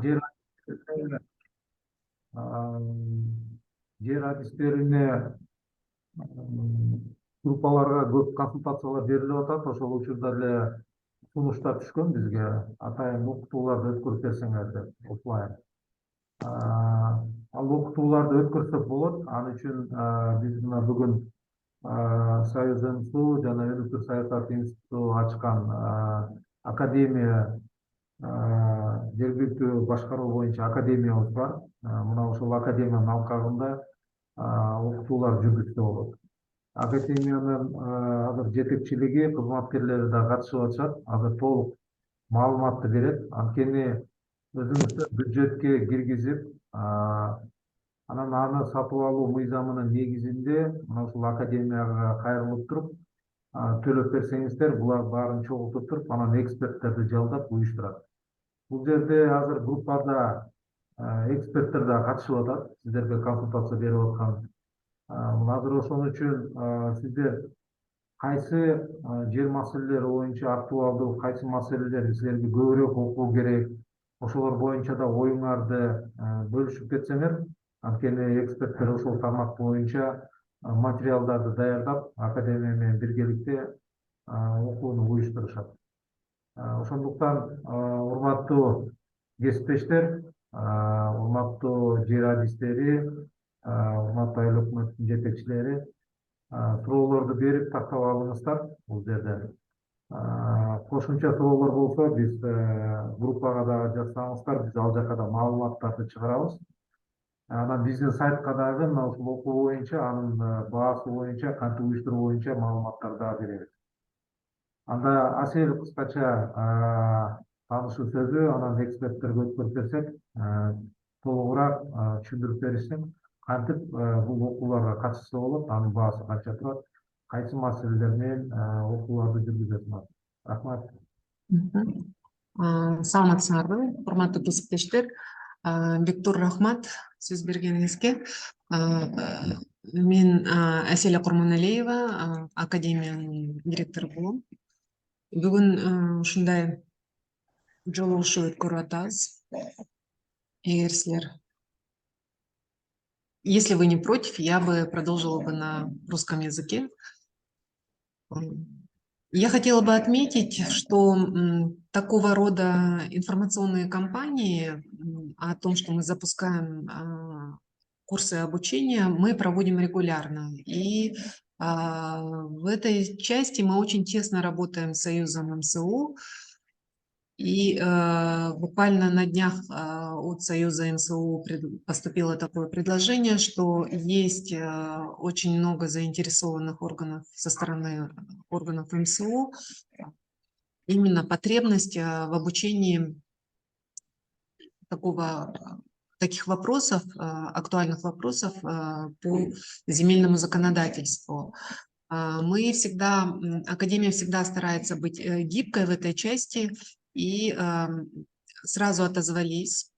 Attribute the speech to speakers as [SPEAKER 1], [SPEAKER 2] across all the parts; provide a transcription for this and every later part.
[SPEAKER 1] жер жер адистерине группаларга көп консультациялар берилип атат. Ошол учурда эле сунуштар түшкөн бизге, атайын окутууларды өткөрүп берсеңер деп, офлайн. Ал окутууларды өткөрсөк болот. Ал үчүн биз мына бүгүн Союз МСУ жана Өнүктүү саясат институту ачкан академия, жергиликтүү башкаруу боюнча академиябыз бар. Мына ошол академиянын алкагында окутуулар жүргүзсө болот. Академиянын азыр жетекчилиги, кызматкерлери да катышып атышат. Азыр толук маалыматты берет. Анткени өзүңүздөр бюджетке киргизип, анан аны сатып алуу мыйзамынын негизинде мына ушул академияга кайрылып туруп төлөп берсеңиздер, булар баарын чогултуп туруп, анан эксперттерди жалдап уюштурат. Бул жерде азыр группада эксперттер да катышып атат, сиздерге консультация берип аткан. Азыр ошон үчүн сиздер кайсы жер маселелери боюнча актуалдуу, кайсы маселелер силерге көбүрөөк окуу керек, ошолор боюнча да оюңарды бөлүшүп кетсеңер, анткени эксперттер ошол тармак боюнча материалдарды даярдап, академия менен биргеликте окууну уюштурушат. Ошондуктан урматтуу кесиптештер, урматтуу жер адистери, урматтуу айыл өкмөтүнүн жетекчилери, суроолорду берип тактап алыңыздар. Бул жерде кошумча суроолор болсо биз группага дагы жазсаңыздар, биз ал жака да маалыматтарды чыгарабыз. Анан биздин сайтка дагы мына ушул окуу боюнча, анын баасы боюнча, кантип уюштуруу боюнча маалыматтарды дагы беребиз. Анда Асел кыскача таанышуу сөзү, анан эксперттерге өткөрүп берсек, толугураак түшүндүрүп беришсин, кантип бул окууларга катышса болот, анын баасы канча турат, кайсы маселелер менен окууларды жүргүзөт. Рахмат.
[SPEAKER 2] Саламатсыңарбы, урматтуу кесиптештер. Бектур, рахмат сөз бергениңизге. Мен Әселя Курманалиева, академиянын директору болом. Бүгүн ушундай жолугушуу өткөрүп атабыз. Эгер силер, если вы не против, я бы продолжила бы на русском языке. Я хотела бы отметить, что такого рода информационные кампании о том, что мы запускаем курсы обучения, мы проводим регулярно. И в этой части мы очень тесно работаем с Союзом МСУ. И буквально на днях от Союза МСУ поступило такое предложение, что есть очень много заинтересованных органов со стороны органов МСУ, именно потребность в обучении таких вопросов, актуальных вопросов по земельному законодательству. Мы всегда, Академия всегда старается быть гибкой в этой части, и сразу отозвались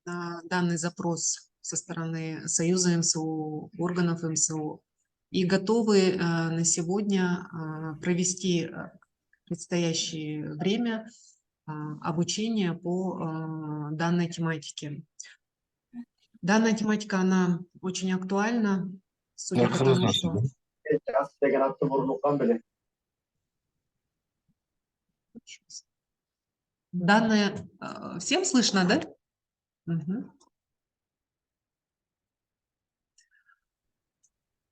[SPEAKER 2] на данный запрос со стороны Союза МСУ, органов МСУ, и готовы на сегодня провести в предстоящее время обучение по данной тематике. Данная тематика, она очень актуальна, судя по тому, что... Данные... Всем слышно, да? Угу.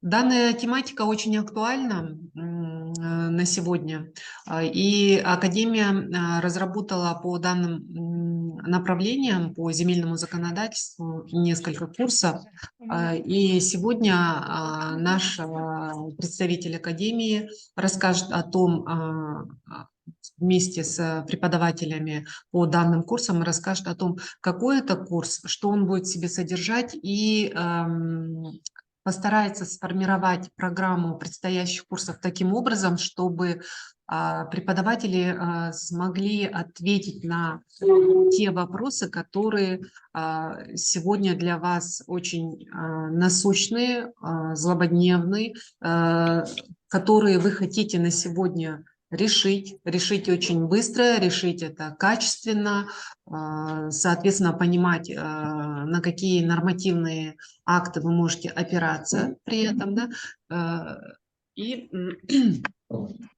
[SPEAKER 2] Данная тематика очень актуальна на сегодня, и Академия разработала по данным направлениям, по земельному законодательству, несколько курсов, и сегодня наш представитель Академии расскажет о том, вместе с преподавателями по данным курсам, расскажет о том, какой это курс, что он будет в себе содержать, и постарается сформировать программу предстоящих курсов таким образом, чтобы преподаватели смогли ответить на те вопросы, которые сегодня для вас очень насущные, злободневные, которые вы хотите на сегодня решить очень быстро, решить это качественно, соответственно, понимать, на какие нормативные акты вы можете опираться при этом, да, и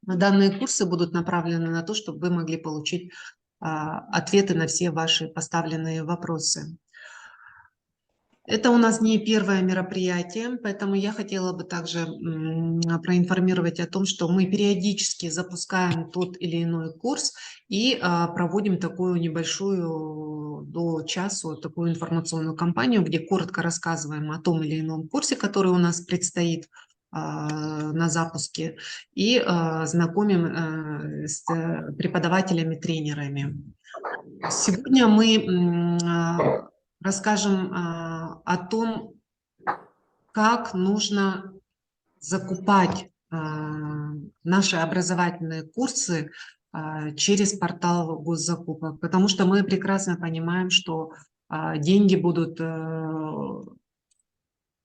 [SPEAKER 2] данные курсы будут направлены на то, чтобы вы могли получить ответы на все ваши поставленные вопросы. Это у нас не первое мероприятие, поэтому я хотела бы также проинформировать о том, что мы периодически запускаем тот или иной курс и проводим такую небольшую до часу такую информационную кампанию, где коротко рассказываем о том или ином курсе, который у нас предстоит на запуске, и знакомим с преподавателями, тренерами. Сегодня мы расскажем о том, как нужно закупать наши образовательные курсы через портал госзакупок, потому что мы прекрасно понимаем, что деньги будут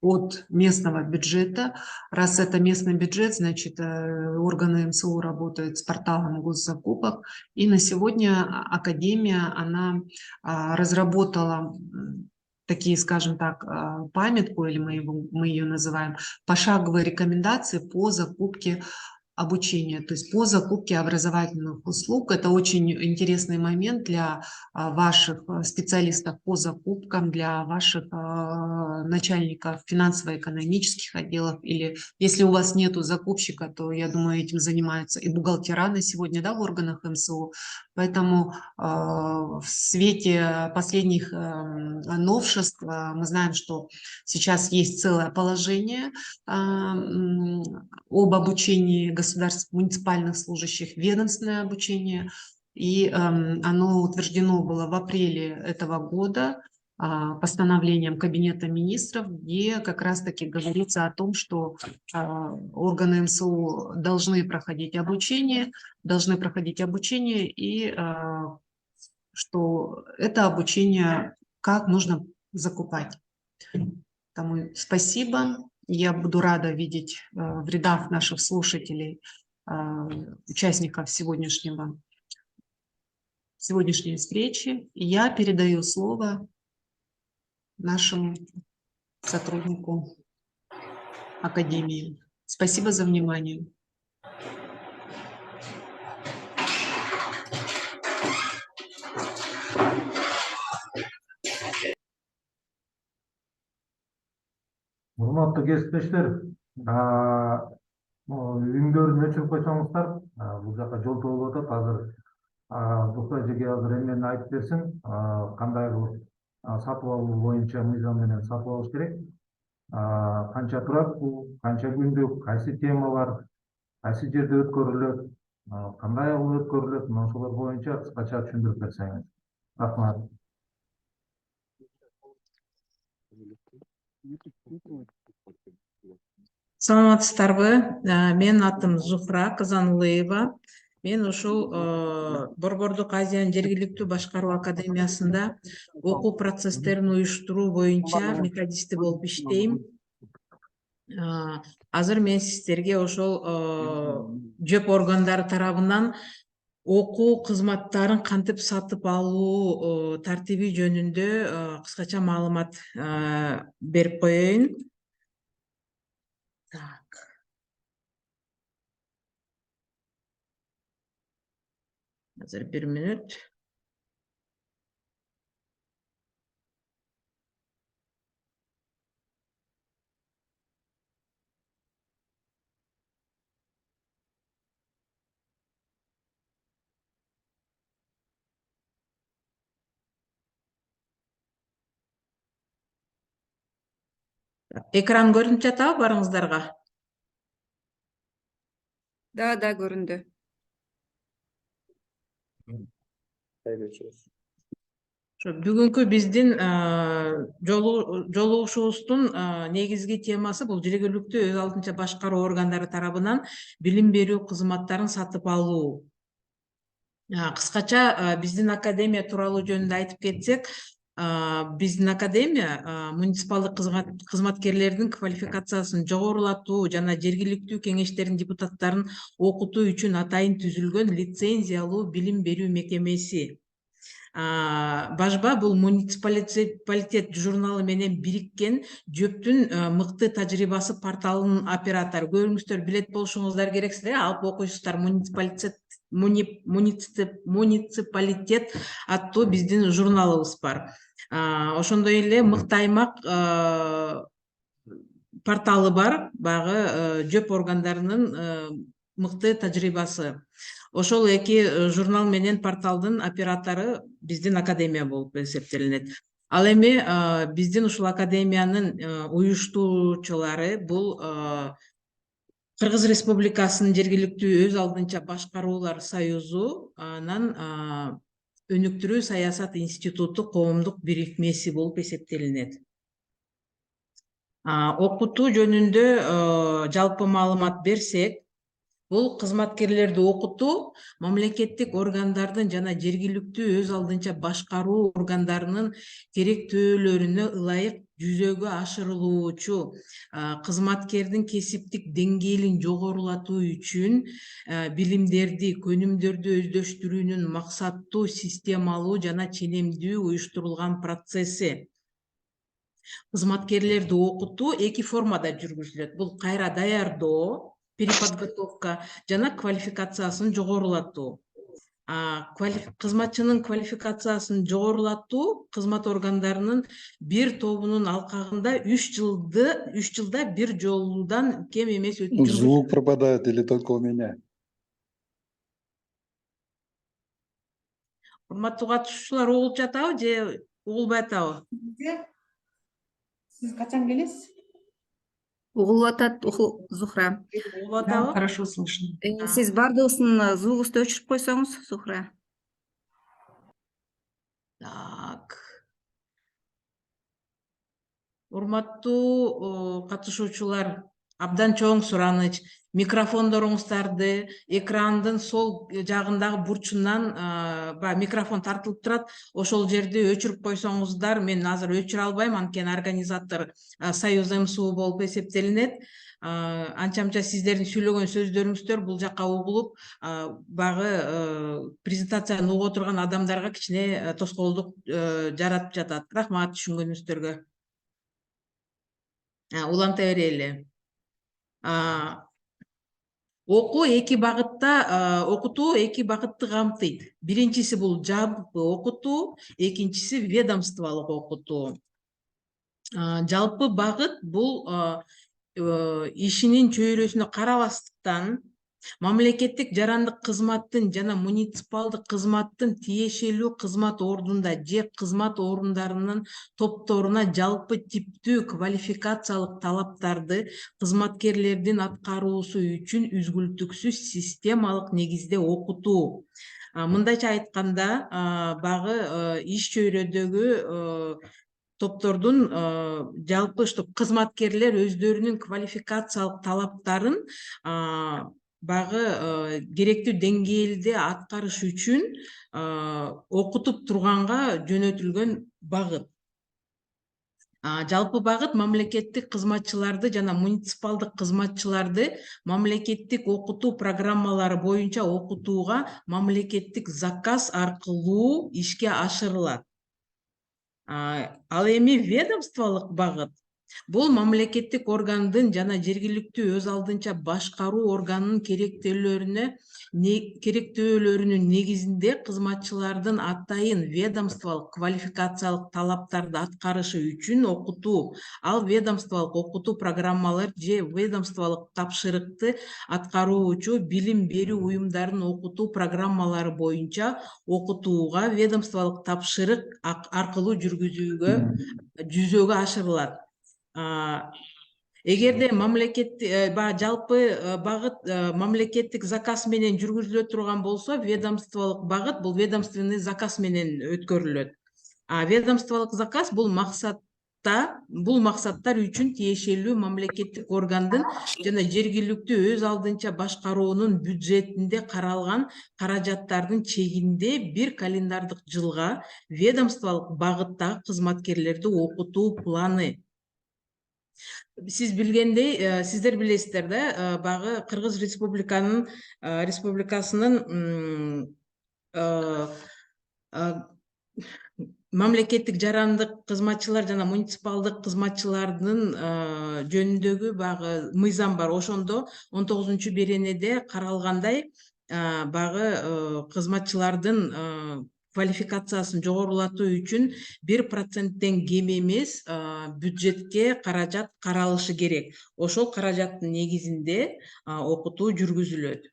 [SPEAKER 2] от местного бюджета. Раз это местный бюджет, значит, органы МСУ работают с порталом госзакупок. И на сегодня Академия, она разработала такие, скажем так, памятку, или мы ее называем, пошаговые рекомендации по закупке обучения, то есть по закупке образовательных услуг. Это очень интересный момент для ваших специалистов по закупкам, для ваших начальников финансово-экономических отделов, или если у вас нету закупщика, то, я думаю, этим занимаются и бухгалтера на сегодня, да, в органах МСУ. Поэтому в свете последних новшеств мы знаем, что сейчас есть целое положение об обучении государственных муниципальных служащих, ведомственное обучение, и оно утверждено было в апреле этого года постановлением Кабинета министров, где как раз-таки говорится о том, что органы МСУ должны проходить обучение, и что это обучение как нужно закупать. Тому спасибо. Я буду рада видеть в рядах наших слушателей, участников сегодняшней встречи. И я передаю слово нашему сотруднику Академии. Спасибо за внимание.
[SPEAKER 1] Урматтуу кесиптештер, үндөрүн өчүрүп койсоңуздар, бул жака жолтоо болуп атат. Азыр Зухра эжеге азыр эмнени айтып берсин, кандай кылып сатып алуу боюнча мыйзам менен сатып алыш керек, канча турат бул, канча күндүк, кайсы темалар, кайсы жерде өткөрүлөт, кандай кылып өткөрүлөт, мына ошолор боюнча кыскача түшүндүрүп берсеңиз. Рахмат.
[SPEAKER 3] Саламатсыздарбы? Менин атым Зухра Казанлыева. Мен ушул Борбордук Азиянын жергиликтүү башкаруу академиясында окуу процесстерин уюштуруу боюнча методисти болуп иштейм. Азыр мен сиздерге ошол ЖЭП органдары тарабынан окуу кызматтарын кантип сатып алуу тартиби жөнүндө кыскача маалымат берип коеюн. Азыр 1 мүнөт. Экран көрүнүп жатабы барыңыздарга?
[SPEAKER 4] Да, көрүндү.
[SPEAKER 3] Бүгүнкү биздин жолугушуубуздун негизги темасы бул жергиликтүү өз алдынча башкаруу органдары тарабынан билим берүү кызматтарын сатып алуу. Кыскача биздин академия тууралуу жөнүндө айтып кетсек, Биздин академия муниципалдык кызматкерлердин квалификациясын жогорулатуу жана жергиликтүү кеңештердин депутаттарын окутуу үчүн атайын түзүлгөн лицензиялуу билим берүү мекемеси. Бажба бул муниципалитет журналы менен бириккен жөптүн мыкты тажрыйбасы порталынын оператору. Көрүңүздөр, билет болушуңуздар керек силер, алып окуйсуздар. Муниципалитет аттуу биздин журналыбыз бар. Ошондой эле мыкты аймак порталы бар, багы жөп органдарынын мыкты тажрыйбасы. Ошол эки журнал менен порталдын оператору биздин академия болуп эсептелинет. Ал эми биздин ушул академиянын уюштуучулары бул Кыргыз Республикасынын жергиликтүү өз алдынча башкаруулар союзу, анан Өнүктүрүү саясат институту коомдук бирикмеси болуп эсептелинет. Окутуу жөнүндө жалпы маалымат берсек, бул кызматкерлерди окутуу мамлекеттик органдардын жана жергиликтүү өз алдынча башкаруу органдарынын керектөөлөрүнө ылайык жүзөгө ашырылуучу кызматкердин кесиптик деңгээлин жогорулатуу үчүн билимдерди, көнүмдөрдү өздөштүрүүнүн максаттуу, системалуу жана ченемдүү уюштурулган процесси. Кызматкерлерди окутуу эки формада жүргүзүлөт. Бул кайра даярдоо, переподготовка жана квалификациясын жогорулатуу. Кызматчынын квалификациясын жогорулатуу кызмат органдарынын бир тобунун алкагында 3 жылда бир жолудан кем эмес өтүп
[SPEAKER 5] Звук пропадает или только у меня?
[SPEAKER 3] Урматтуу катышуучулар, угулуп жатабы же угулбай атабы?
[SPEAKER 6] Сиз качан келесиз?
[SPEAKER 4] Угулуп атат, Зухра.
[SPEAKER 3] Угулуп
[SPEAKER 2] Да,
[SPEAKER 3] атабы?
[SPEAKER 2] хорошо слышно.
[SPEAKER 4] Сиз бардыгыбыздын звугубузду өчүрүп койсоңуз, Зухра.
[SPEAKER 3] Так. Урматтуу катышуучулар, абдан чоң сураныч. Микрофондоруңуздарды экрандын сол жагындагы бурчунан микрофон тартылып турат. Ошол жерди өчүрүп койсоңуздар, мен азыр өчүрө албайм, анткени организатор Союз МСУ болуп эсептелинет. Анча-мынча сиздердин сүйлөгөн сөздөрүңүздөр бул жака угулуп, багы презентацияны угуп отурган адамдарга кичине тоскоолдук жаратып жатат. Рахмат түшүнгөнүңүздөргө. Уланта берели. Окутуу эки багытты камтыйт. Биринчиси бул жалпы окутуу, экинчиси ведомстволук окутуу. Жалпы багыт бул ишинин чөйрөсүнө карабастан мамлекеттик жарандык кызматтын жана муниципалдык кызматтын тиешелүү кызмат ордунда же кызмат орундарынын топторуна жалпы типтүү квалификациялык талаптарды кызматкерлердин аткаруусу үчүн үзгүлтүксүз системалык негизде окутуу. Мындайча айтканда, багы иш чөйрөдөгү топтордун жалпы кызматкерлер өздөрүнүн квалификациялык талаптарын багы керектүү деңгээлде аткарыш үчүн окутуп турганга жөнөтүлгөн багыт. Жалпы багыт мамлекеттик кызматчыларды жана муниципалдык кызматчыларды мамлекеттик окутуу программалары боюнча окутууга мамлекеттик заказ аркылуу ишке ашырылат. Ал эми ведомстволук багыт бул мамлекеттик органдын жана жергиликтүү өз алдынча башкаруу органынын керектөөлөрүнүн негизинде кызматчылардын атайын ведомстволук квалификациялык талаптарды аткарышы үчүн окутуу. Ал ведомстволук окутуу программалар же ведомстволук тапшырыкты аткаруучу билим берүү уюмдарынын окутуу программалары боюнча окутууга ведомстволук тапшырык аркылуу жүзөгө ашырылат. Эгерде жалпы багыт мамлекеттик заказ менен жүргүзүлө турган болсо, ведомстволук багыт бул ведомственный заказ менен өткөрүлөт. Ведомстволук заказ бул максат бул максаттар үчүн тиешелүү мамлекеттик органдын жана жергиликтүү өз алдынча башкаруунун бюджетинде каралган каражаттардын чегинде бир календардык жылга ведомстволук багыттагы кызматкерлерди окутуу планы. Сиз билгендей, сиздер билесиздер да, багы Кыргыз Республикасынын мамлекеттик жарандык кызматчылар жана муниципалдык кызматчылардын жөнүндөгү багы мыйзам бар. Ошондо 19 беренеде каралгандай багы кызматчылардын квалификациясын жогорулатуу үчүн 1%тен кем эмес бюджетке каражат каралышы керек. Ошол каражаттын негизинде окутуу жүргүзүлөт.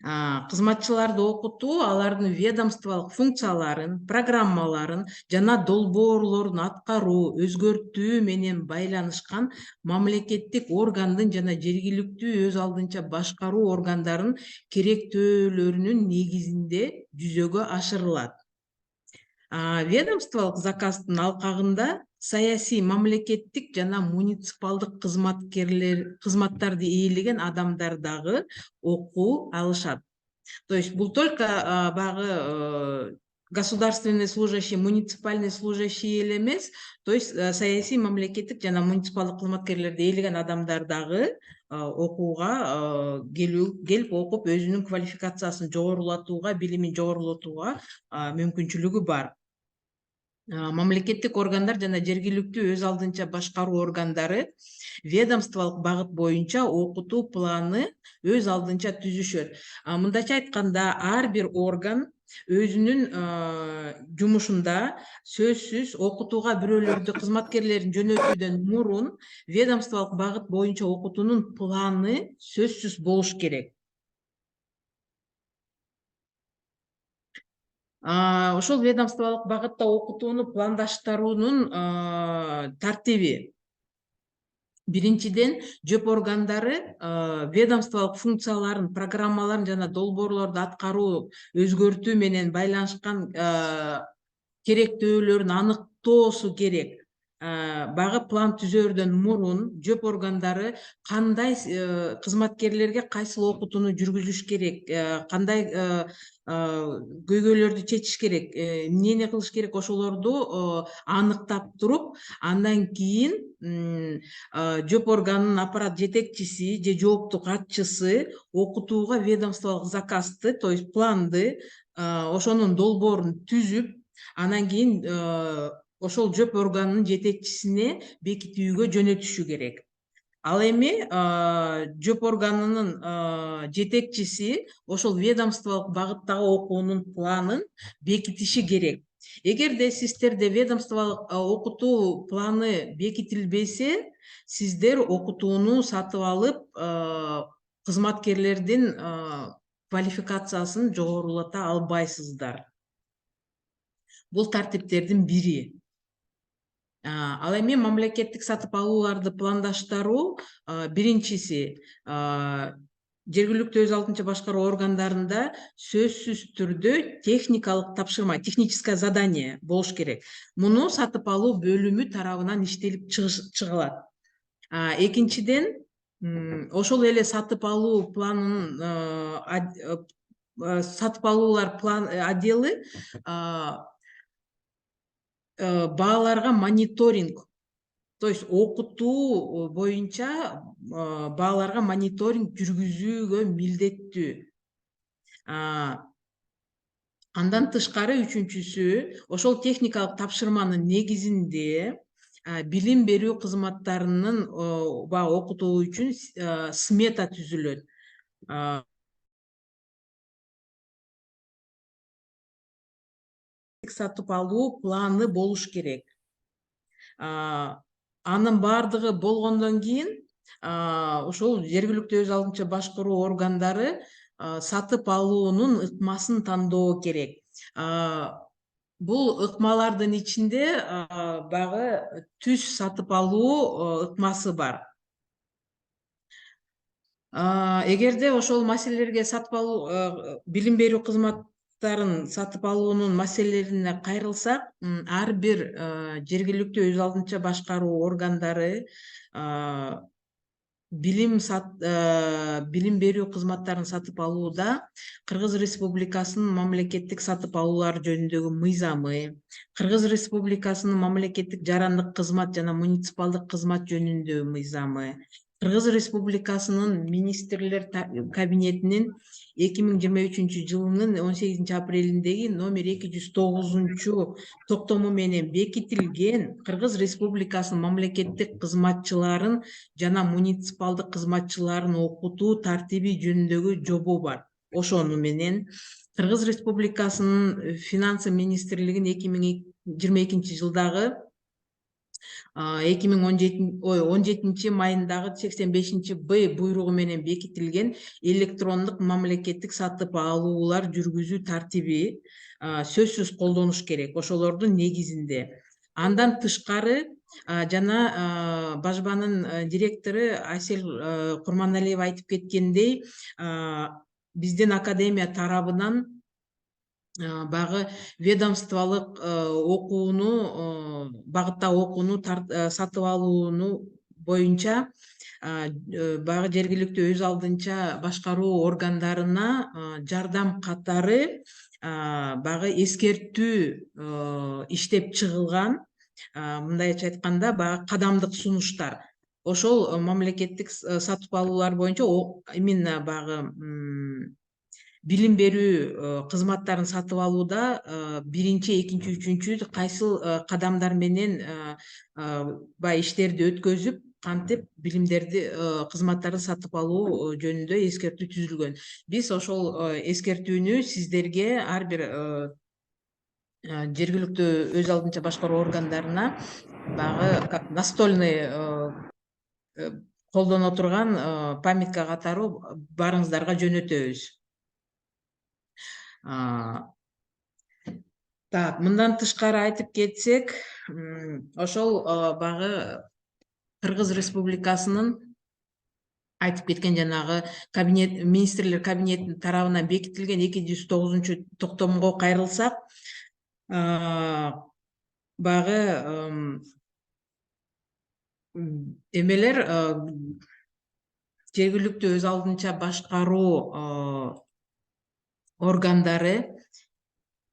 [SPEAKER 3] Кызматчыларды окутуу алардын ведомстволук функцияларын, программаларын жана долбоорлорун аткаруу, өзгөртүү менен байланышкан мамлекеттик органдын жана жергиликтүү өз алдынча башкаруу органдарын керектөөлөрүнүн негизинде жүзөгө ашырылат. Ведомстволук заказдын алкагында саясий, мамлекеттик жана муниципалдык кызматтарды ээлеген адамдар дагы окуу алышат. То есть бул только багы государственный служащий, муниципальный служащий эле эмес, то есть саясий, мамлекеттик жана муниципалдык кызматкерлерди ээлеген адамдар дагы окууга келип окуп өзүнүн квалификациясын жогорулатууга, билимин жогорулатууга мүмкүнчүлүгү бар. Мамлекеттик органдар жана жергиликтүү өз алдынча башкаруу органдары ведомстволук багыт боюнча окутуу планы өз алдынча түзүшөт. Мындайча айтканда, ар бир орган өзүнүн жумушунда сөзсүз окутууга бирөөлөрдү кызматкерлерин жөнөтүүдөн мурун ведомстволук багыт боюнча окутуунун планы сөзсүз болуш керек. Ошол ведомстволук багытта окутууну пландаштыруунун тартиби. Биринчиден, ЖÖP органдары ведомстволук функцияларын, программаларын жана долбоорлорду аткаруу, өзгөртүү менен байланышкан керектөөлөрүн аныктоосу керек. Багы план түзөрдөн мурун ЖÖP органдары кандай кызматкерлерге кайсыл окутууну жүргүзүш керек, кандай көйгөйлөрдү чечиш керек, эмнени кылыш керек, ошолорду аныктап туруп, андан кийин ЖÖP органынын аппарат жетекчиси же жоопту катчысы окутууга ведомстволук заказды, то есть планды, ошонун долбоорун түзүп, анан кийин ошол ЖÖP органынын жетекчисине бекитүүгө жөнөтүшү керек. Ал эми ЖÖP органынын жетекчиси ошол ведомстволук багыттагы окуунун планын бекитиши керек. Эгерде сиздерде ведомстволук окутуу планы бекитилбесе, сиздер окутууну сатып алып, кызматкерлердин квалификациясын жогорулата албайсыздар. Бул тартиптердин бири. Ал эми мамлекеттик сатып алууларды пландаштыруу биринчиси жергиликтүү өз алдынча башкаруу органдарында сөзсүз түрдө техникалык тапшырма, техническое задание болуш керек. Муну сатып алуу бөлүмү тарабынан иштелип чыгылат. Экинчиден, ошол эле сатып алуу планын сатып алуулар план отделы бааларга мониторинг, то есть окутуу боюнча бааларга мониторинг жүргүзүүгө милдеттүү. Андан тышкары үчүнчүсү, ошол техникалык тапшырманын негизинде билим берүү кызматтарынын окутуу үчүн смета түзүлөт. Сатып алуу планы болуш керек. Анын бардыгы болгондон кийин ошол жергиликтүү өз алдынча башкаруу органдары сатып алуунун ыкмасын тандоо керек. Бул ыкмалардын ичинде багы түз сатып алуу ыкмасы бар. Эгерде ошол маселелерге сатып алуу билим берүү кызматтарын сатып алуунун маселелерине кайрылсак, ар бир жергиликтүү өз алдынча башкаруу органдары билим берүү кызматтарын сатып алууда Кыргыз Республикасынын мамлекеттик сатып алуулар жөнүндөгү мыйзамы, Кыргыз Республикасынын мамлекеттик жарандык кызмат жана муниципалдык кызмат жөнүндөгү мыйзамы, Кыргыз Республикасынын министрлер кабинетинин 2023-жылынын 18-апрелиндеги номер 209 токтому менен бекитилген Кыргыз Республикасынын мамлекеттик кызматчыларын жана муниципалдык кызматчыларын окутуу тартиби жөнүндөгү жобо бар. Ошону менен Кыргыз Республикасынын финансы министрлигин 2022-жылдагы 17 майындагы 85-Б буйругу менен бекитилген электрондук мамлекеттик сатып алуулар жүргүзүү тартиби сөзсүз колдонуш керек. Ошолордун негизинде. Андан тышкары жана бажбанын директору Айсел Курманалиева айтып кеткендей, биздин академия тарабынан багы ведомстволук окууну багытта окууну сатып алууну боюнча багы жергиликтүү өз алдынча башкаруу органдарына жардам катары багы эскертүү иштеп чыгылган, мындайча айтканда багы кадамдык сунуштар. Ошол мамлекеттик сатып алуулар боюнча именно багы билим берүү кызматтарын сатып алууда биринчи, экинчи, үчүнчү кайсыл кадамдар менен баягы иштерди өткөзүп, кантип билимдерди кызматтарды сатып алуу жөнүндө эскертүү түзүлгөн. Биз ошол эскертүүнү сиздерге ар бир жергиликтүү өз алдынча башкаруу органдарына багы как настольный колдоно турган памятка катары барыңыздарга жөнөтөбүз. Так, мындан тышкары айтып кетсек, ошол багы Кыргыз Республикасынын айтып кеткен жанагы министрлер кабинетинин тарабынан бекитилген 209 токтомго кайрылсак, багы эмелер жергиликтүү өз алдынча башкаруу органдары,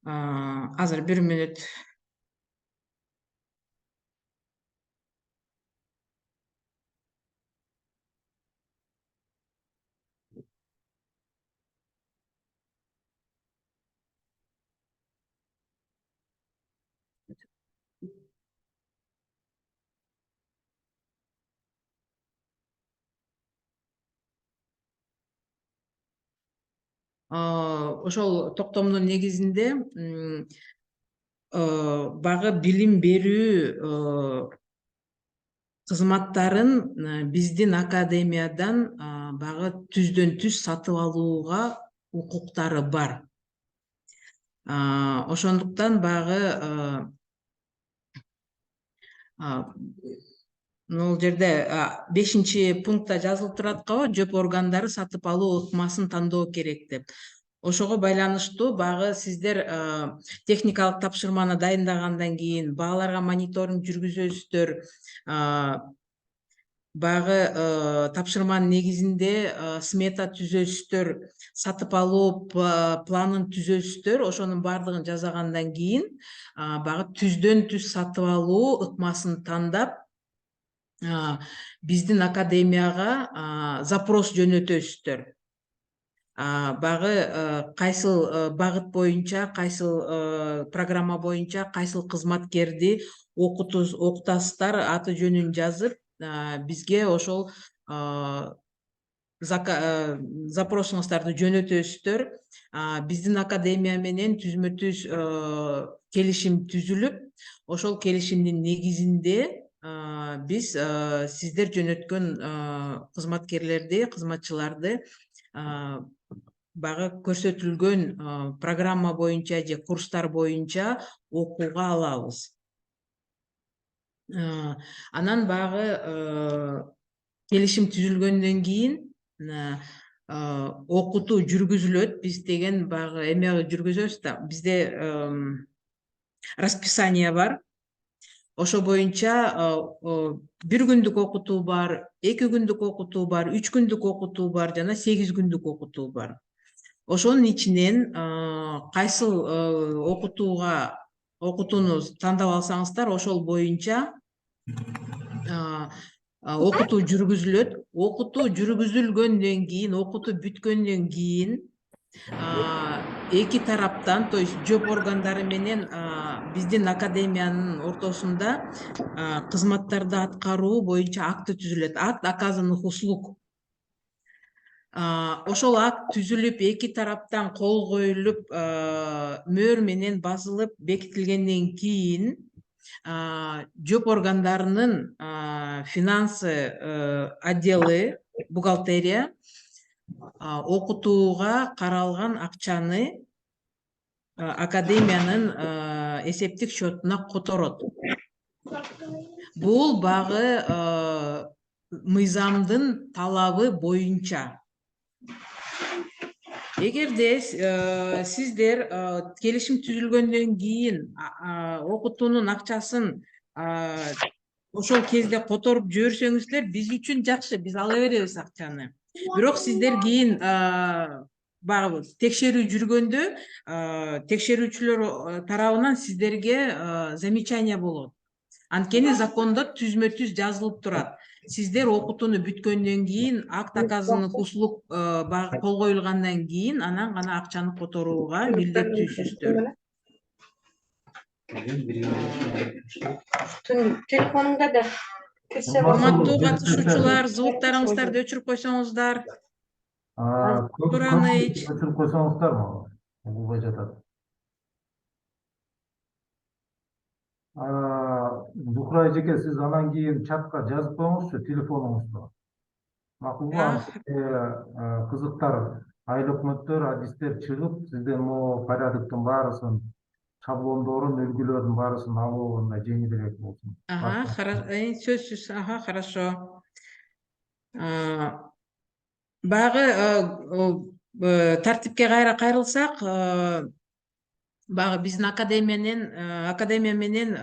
[SPEAKER 3] азыр бир мүнөт. Ошол токтомдун негизинде багы билим берүү кызматтарын биздин академиядан багы түздөн түз сатып алууга укуктары бар. Ошондуктан багы бул жерде 5-пунктта жазылып турат го, ЖÖP органдары сатып алуу ыкмасын тандоо керек деп. Ошого байланыштуу багы сиздер техникалык тапшырманы дайындагандан кийин бааларга мониторинг жүргүзөсүздөр, багы тапшырманын негизинде смета түзөсүздөр, сатып алуу планын түзөсүздөр, ошонун баардыгын жасагандан кийин багы түздөн түз сатып алуу ыкмасын тандап биздин академияга запрос жөнөтөсүздөр. Багы кайсыл багыт боюнча, кайсыл программа боюнча кайсыл кызматкерди окутасыздар аты жөнүн жазып, бизге ошол запросуңуздарды жөнөтөсүздөр. Биздин академия менен түзмө түз келишим түзүлүп, ошол келишимдин негизинде биз сиздер жөнөткөн кызматкерлерди, кызматчыларды багы көрсөтүлгөн программа боюнча же курстар боюнча окууга алабыз. Анан багы келишим түзүлгөндөн кийин окутуу жүргүзүлөт. Биз деген баягы эме жүргүзөбүз да. Бизде расписание бар. Ошо боюнча бир күндүк окутуу бар, 2 күндүк окутуу бар, 3 күндүк окутуу бар жана 8 күндүк окутуу бар. Ошонун ичинен кайсыл окутууну тандап алсаңыздар, ошол боюнча окутуу жүргүзүлөт. Окутуу жүргүзүлгөндөн кийин, окутуу бүткөндөн кийин эки тараптан, то есть жооп органдары менен биздин академиянын ортосунда кызматтарды аткаруу боюнча акт түзүлөт. Акт оказанных услуг. Ошол акт түзүлүп, эки тараптан кол коюлуп, мөөр менен басылып бекитилгенден кийин жооп органдарынын финансы отделы, бухгалтерия окутууга каралган акчаны академиянын эсептик счетуна которот. Бул багы мыйзамдын талабы боюнча. Эгерде сиздер келишим түзүлгөндөн кийин окутуунун акчасын ошол кезде которуп жиберсеңиздер, биз үчүн жакшы, биз ала беребиз акчаны. Бирок сиздер кийин баягы текшерүү жүргөндө текшерүүчүлөр тарабынан сиздерге замечание болот. Анткени закондо түзмө-түз жазылып турат. Сиздер окутууну бүткөндөн кийин, акт оказанных услуг кол коюлгандан кийин, анан гана акчаны которууга милдеттүүсүздөр.
[SPEAKER 6] Телефонумда да кирсе болот.
[SPEAKER 3] Урматтуу катышуучулар, звуктарыңыздарды өчүрүп койсоңуздар. Тураныч.
[SPEAKER 1] Өчүрүп койсоңуздарбы? Угулбай жатат. Зухра эжеке, сиз анан кийин чатка жазып коюңузчу телефонуңузду. Макулбу? Кызыктар, айыл өкмөттөр, адистер чыгып, сизден могу порядоктун баарысын, шаблондорун, үлгүлөрдүн баарысын алуу мындай жеңилирээк болсун.
[SPEAKER 3] Сөзсүз, хорошо. Баягы тартипке кайра кайрылсак, баягы биздин академия менен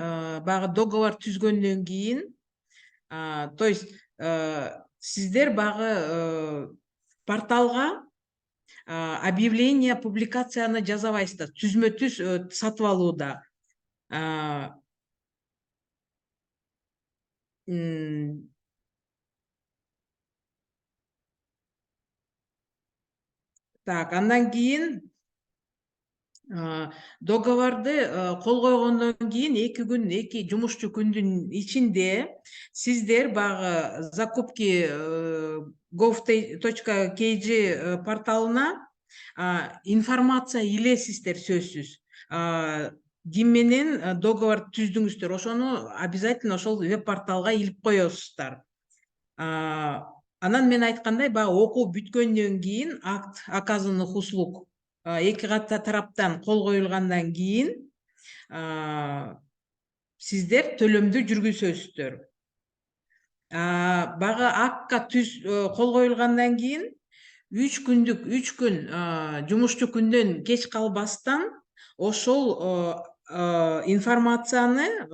[SPEAKER 3] баягы договор түзгөндөн кийин, то есть сиздер баягы порталга объявление, публикацияны жазабайсыздар, түзмө-түз сатып алууда. Так, андан кийин договорду кол койгондон кийин 2 күн, 2 жумушчу күндүн ичинде сиздер баягы закупки gov.kg порталына информация илесиздер сөзсүз. Ким менен договор түздүңүздөр, ошону обязательно ошол веб порталга илип коесуздар. Анан мен айткандай, баягы окуу бүткөндөн кийин, акт оказанных услуг эки тараптан кол коюлгандан кийин сиздер төлөмдү жүргүзөсүздөр. Баягы актка кол коюлгандан кийин 3 күн жумушчу күндөн кеч калбастан ошол информацияны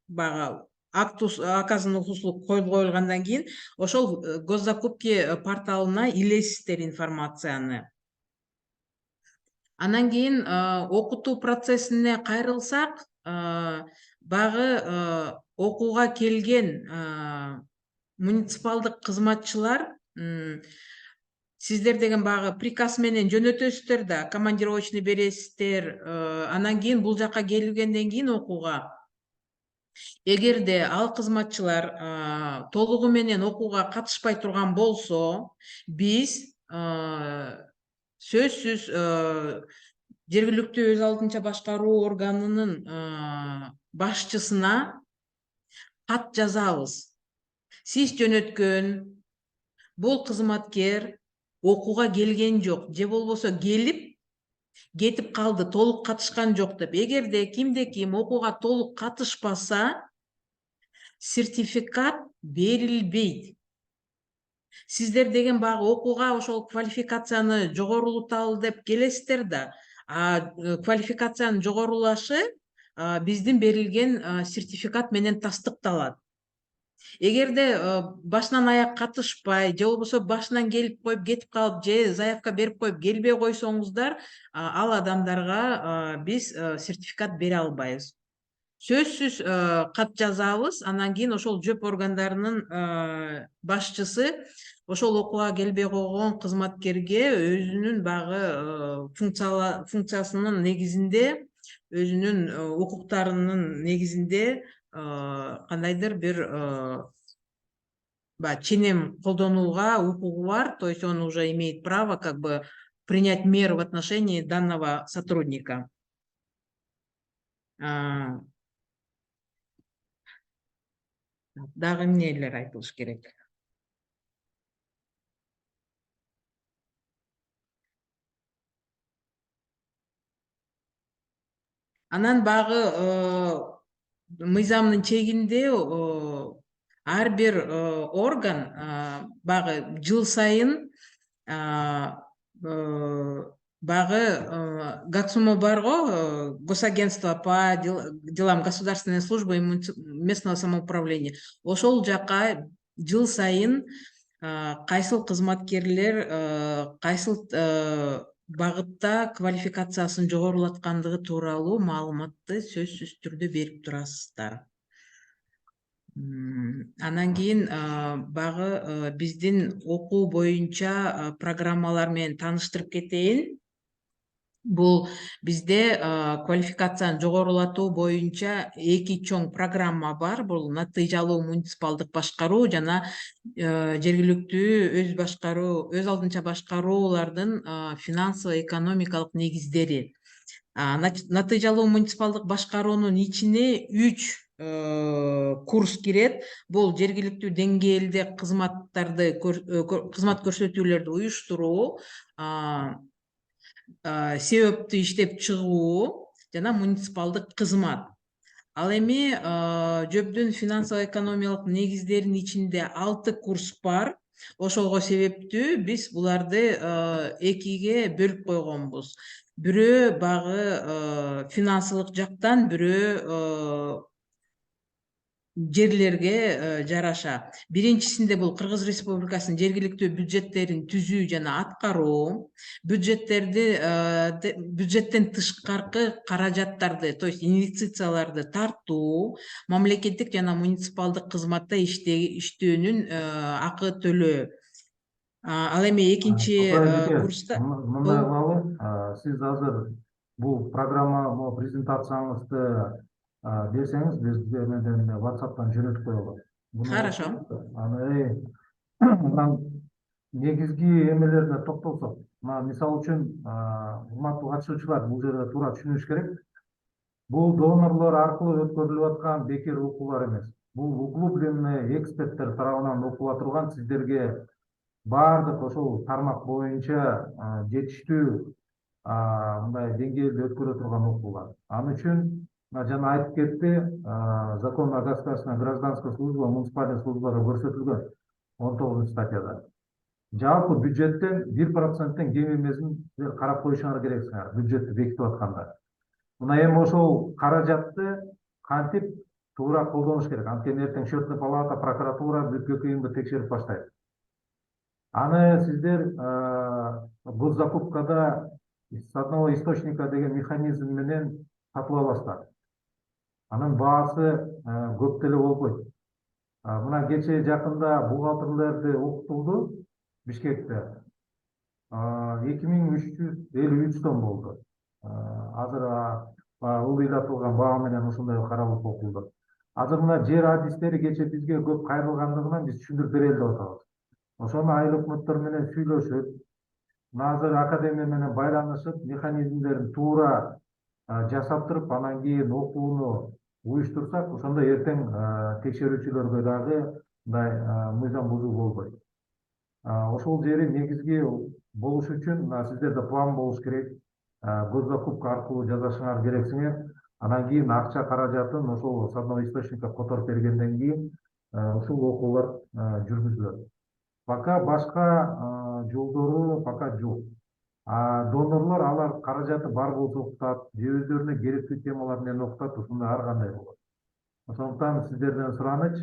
[SPEAKER 3] баягы акт оказанных услуг кол коюлгандан кийин ошол госзакупки порталына илесиздер информацияны. Анан кийин окутуу процессине кайрылсак, баягы окууга келген муниципалдык кызматчылар сиздер деген баягы приказ менен жөнөтөсүздөр да, командировочный бересиздер. Анан кийин бул жака келгенден кийин окууга, эгерде ал кызматчылар толугу менен окууга катышпай турган болсо, биз сөзсүз жергиликтүү өз алдынча башкаруу органынын башчысына кат жазабыз. Сиз жөнөткөн бул кызматкер окууга келген жок, же болбосо келип кетип калды, толук катышкан жок деп. Эгерде кимде ким окууга толук катышпаса, сертификат берилбейт. Сиздер деген баягы окууга ошол квалификацияны жогорулуталы деп келесиздер да, квалификациянын жогорулашы биздин берилген сертификат менен тастыкталат. Эгерде башынан аяк катышпай же болбосо башынан келип коюп кетип калып же заявка берип коюп келбей койсоңуздар, ал адамдарга биз сертификат бере албайбыз. Сөзсүз кат жазабыз, анан кийин ошол ЖÖP органдарынын башчысы ошол окууга келбей койгон кызматкерге өзүнүн баягы функциясынын негизинде, өзүнүн укуктарынын негизинде кандайдыр бир ченем колдонууга укугу бар, то есть он уже имеет право как бы принять меру в отношении данного сотрудника. Дагы эмнелер айтылыш керек? Анан баягы мыйзамдын чегинде ар бир орган баягы жыл сайын баягы ГАЦУМО бар го, Госагентство по делам государственной службы и местного самоуправления. Ошол жака жыл сайын кайсыл кызматкерлер кайсыл багытта квалификациясын жогорулаткандыгы тууралуу маалыматты сөзсүз түрдө берип турасыздар. Анан кийин баягы биздин окуу боюнча программалар менен тааныштырып кетейин. Бул бизде квалификацияны жогорулатуу боюнча 2 чоң программа бар. Бул натыйжалуу муниципалдык башкаруу жана жергиликтүү өз алдынча башкаруулардын финансово-экономикалык негиздери. Натыйжалуу муниципалдык башкаруунун ичине 3 курс кирет. Бул жергиликтүү деңгээлде кызмат көрсөтүүлөрдү уюштуруу, себептүү иштеп чыгуу жана муниципалдык кызмат. Ал эми ЖÖПдүн финансово-экономикалык негиздеринин ичинде 6 курс бар. Ошого себептүү биз буларды 2ге бөлүп койгонбуз. Бирөө баягы финансылык жактан, бирөө жерлерге жараша. Биринчисинде бул Кыргыз Республикасынын жергиликтүү бюджеттерин түзүү жана аткаруу, бюджеттен тышкаркы каражаттарды, то есть инвестицияларды тартуу, мамлекеттик жана муниципалдык кызматта иштөөнүн акы төлөө. Ал эми экинчи курста
[SPEAKER 1] мындай кылалы, сиз азыр бул программа презентацияңызды берсеңиз, биз менен WhatsApp'тан жөнөтүп коелу.
[SPEAKER 3] Хорошо.
[SPEAKER 1] Анан негизги эмелерине токтолсок, мисалы үчүн, урматтуу катышуучулар, бул жерде туура түшүнүш керек. Бул донорлор аркылуу өткөрүлүп аткан бекер окуулар эмес. Бул углубленный эксперттер тарабынан окула турган, сиздерге баардык ошол тармак боюнча жетиштүү мындай деңгээлде өткөрө турган окуулар. Ал үчүн жана айтып кетти, закон о государственной гражданской службе, муниципальной службалары көрсөтүлгөн 19 статьяда. Жалпы бюджеттен 1%тен кем эмесин карап коюшуңар керексиңер, бюджетти бекитип атканда. Мына эми ошол каражатты кантип туура колдонуш керек. Анткени эртең счетный палата, прокуратура бүткө кийинби текшерип баштайт. Аны сиздер госзакупкада с одного источника деген механизм менен сатып аласыздар. Анын баасы көп деле болбойт. Мына кече жакында бухгалтерлерди окутулду Бишкекте. 2353 сом болду. Азыр ылдыйлатылган баа менен ошондой каралып окулду. Азыр мына жер адистери кече бизге көп кайрылгандыгынан биз түшүндүрүп берели деп атабыз. Ошону айыл өкмөттөр менен сүйлөшүп, азыр академия менен байланышып, механизмдерин туура жасап туруп, анан кийин окууну уюштурсак, ошондо эртең текшерүүчүлөргө дагы мындай мыйзам бузуу болбойт. Ошол жери негизги болуш үчүн сиздерде план болуш керек. Госзакупка аркылуу жасашыңар керексиңер. Анан кийин акча каражатын ошол с одного источника которуп бергенден кийин ушул окуулар жүргүзүлөт. Пока башка жолдору пока жок. Донорлор алар каражаты бар болсо окутат, же өздөрүнө керектүү темалар менен окутат, ушундай ар кандай болот. Ошондуктан сиздерден сураныч,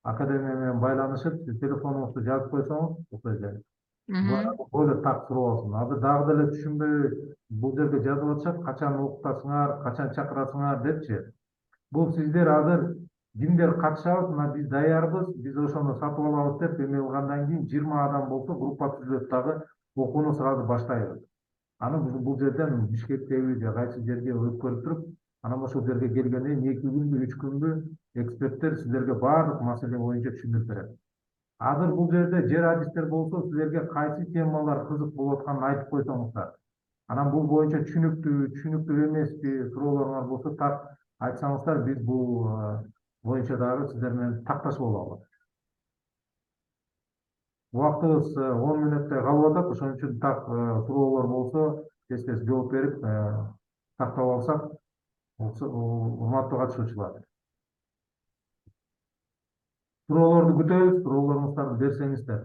[SPEAKER 1] академия менен байланышып, сиз телефонуңузду жазып койсоңуз, окуй берет. Böyle так суроо болсун. Азыр дагы деле түшүнбөй бул жерге жазып атышат, качан окутасыңар, качан чакырасыңар депчи. Бул сиздер азыр кимдер катышабыз, мына биз даярбыз, биз ошону сатып алабыз деп эме кылгандан кийин 20 адам болсо группа түзүлөт дагы окууну сразу баштайбыз. Анан биз бул жерден Бишкектеги же кайсы жерге өткөрүп туруп, анан ошол жерге келгенден 2 күнбү, 3 күнбү эксперттер сиздерге баардык маселе боюнча түшүндүрүп берет. Азыр бул жерде жер адистер болсо, силерге кайсы темалар кызык болуп атканын айтып койсоңуздар. Анан бул боюнча түшүнүктүү эмеспи суроолоруңар болсо так айтсаңыздар, биз бул боюнча дагы сиздер менен такташып алабыз. Убактыбыз 10 мүнөттөй калып атат, ошон үчүн так суроолор болсо, тез жооп берип тактап алсак, урматтуу катышуучулар. Суроолорду күтөбүз, суроолоруңуздарды берсеңиздер.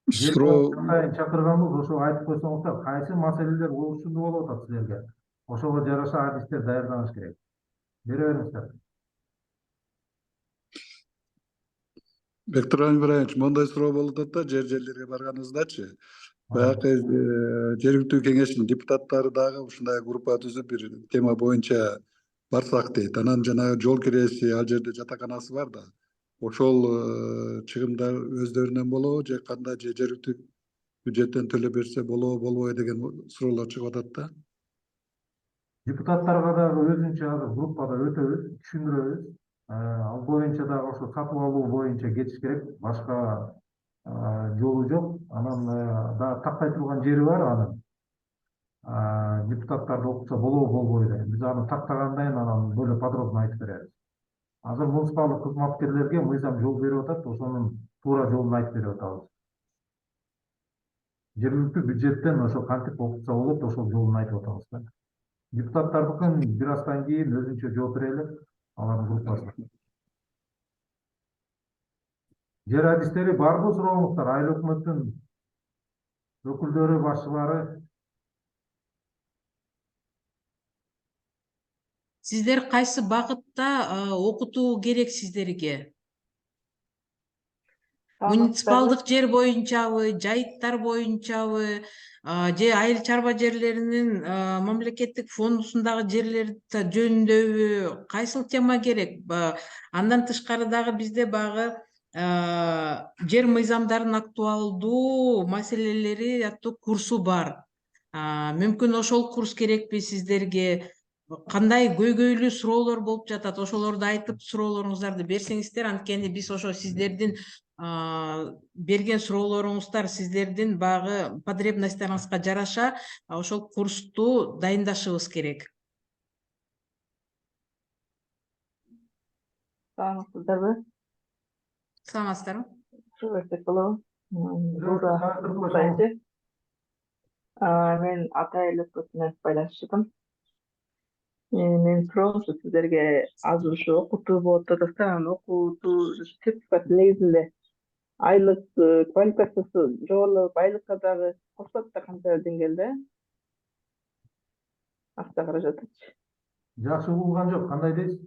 [SPEAKER 5] Суроо
[SPEAKER 1] Чакырганбыз, ошого айтып койсоңуздар, кайсы маселелер олушундуу болуп атат силерге. Ошого жараша адистер даярданыш керек. Бере бериңиздер.
[SPEAKER 5] Бектурган Ибраимович, мондай суроо болуп атат да, жерлерге барганыңыздачы. Баягы жергиликтүү кеңештин депутаттары дагы ушундай группа түзүп бир тема боюнча барсак дейт. Анан жанагы жол киреси, ал жерде жатаканасы бар да. Ошол чыгымдар өздөрүнөн болобу же кандай, же жергиликтүү бюджеттен төлөп берсе болобу, болбойбу деген суроолор чыгып атат да.
[SPEAKER 1] Депутаттарга дагы өзүнчө азыр группада өтөбүз, түшүндүрөбүз. Ал боюнча дагы ошо сатып алуу боюнча кетиш керек, башка жолу жок. Анан дагы тактай турган жери бар анын. Депутаттарды окутса болобу, болбойбу деген. Биз аны тактагандан кийин анан более подробно айтып беребиз. Азыр муниципалдык кызматкерлерге мыйзам жол берип атат, ошонун туура жолун айтып берип атабыз. Жергиликтүү бюджеттен ошо кантип окутса болот, ошол жолун айтып атабыз да. Депутаттардыкын бир аздан кийин өзүнчө жооп берели, алардын группасы. Жер адистери барбы сурооңуздар? Айыл өкмөттүн өкүлдөрү, башчылары.
[SPEAKER 3] Сиздер кайсы багытта окутуу керек сиздерге? Муниципалдык жер боюнчабы, жайыттар боюнчабы, же айыл чарба жерлеринин мамлекеттик фондусундагы жерлер жөнүндөбү, кайсыл тема керек? Андан тышкары дагы бизде багы жер мыйзамдарын актуалдуу маселелери аттуу курсу бар. Мүмкүн ошол курс керекпи сиздерге? Кандай көйгөйлүү суроолор болуп жатат, ошолорду айтып суроолоруңуздарды берсеңиздер, анткени биз ошо сиздердин берген суроолоруңуздар сиздердин багы потребностьтарыңызга жараша ошол курсту дайындашыбыз керек.
[SPEAKER 7] Саламатсыздарбы?
[SPEAKER 3] Саламатсыздарбы?
[SPEAKER 7] Чүгүртек болобу? Буурайчы. Мен ата эл өкмөтүнөн байланышчымын. Менин суроом ушу сиздерге азыр ушу окутуу болуп атат да, анан окутуу сертификат негизинде айлык квалификациясы жогорулап, айлыкка дагы кошулат да канча деңгээлде? Акча каражатычы.
[SPEAKER 1] Жакшы угулган жок, кандай дейсиз?